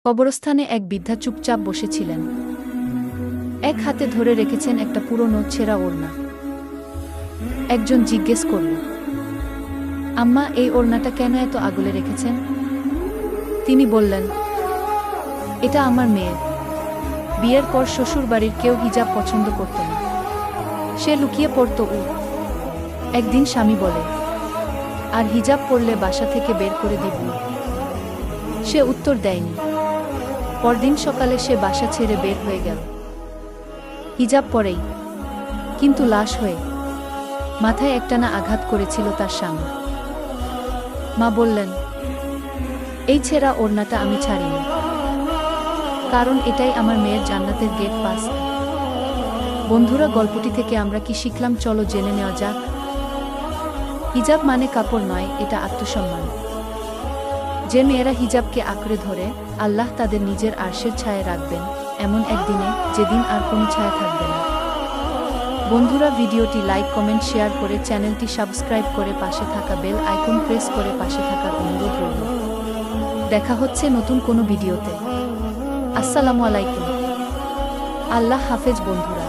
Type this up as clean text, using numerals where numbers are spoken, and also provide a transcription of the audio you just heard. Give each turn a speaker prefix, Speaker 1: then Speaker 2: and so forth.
Speaker 1: কবরস্থানে এক বৃদ্ধা চুপচাপ বসেছিলেন। এক হাতে ধরে রেখেছেন একটা পুরনো ছেঁড়া ওড়না। একজন জিজ্ঞেস করল, আম্মা, এই ওড়নাটা কেন এত আগলে রেখেছেন? তিনি বললেন, এটা আমার মেয়ের। বিয়ের পর শ্বশুর বাড়ির কেউ হিজাব পছন্দ করত না, সে লুকিয়ে পড়ত। একদিন স্বামী বলে, আর হিজাব পরলে বাসা থেকে বের করে দিব। সে উত্তর দেয়নি। পরদিন সকালে সে বাসা ছেড়ে বের হয়ে গেল, হিজাব পরেই, কিন্তু লাশ হয়ে। মাথায় একটানা আঘাত করেছিল তার স্বামী। মা বললেন, এই ছেঁড়া ওড়নাটা আমি ছাড়িনি, কারণ এটাই আমার মেয়ের জান্নাতের গেট পাস। বন্ধুরা, গল্পটি থেকে আমরা কি শিখলাম? চলো জেনে নেওয়া যাক। হিজাব মানে কাপড় নয়, এটা আত্মসম্মান। যে মেয়েরা হিজাবকে আঁকড়ে ধরে, আল্লাহ তাদের নিজের আরশের ছায়ায় রাখবেন এমন একদিনে, যেদিন আর কোনো ছায়া থাকবে না। বন্ধুরা, ভিডিওটি লাইক, কমেন্ট, শেয়ার করে চ্যানেলটি সাবস্ক্রাইব করে পাশে থাকা বেল আইকন প্রেস করে পাশে থাকার অনুরোধ রইল। দেখা হচ্ছে নতুন কোনো ভিডিওতে। আসসালামু আলাইকুম। আল্লাহ হাফেজ বন্ধুরা।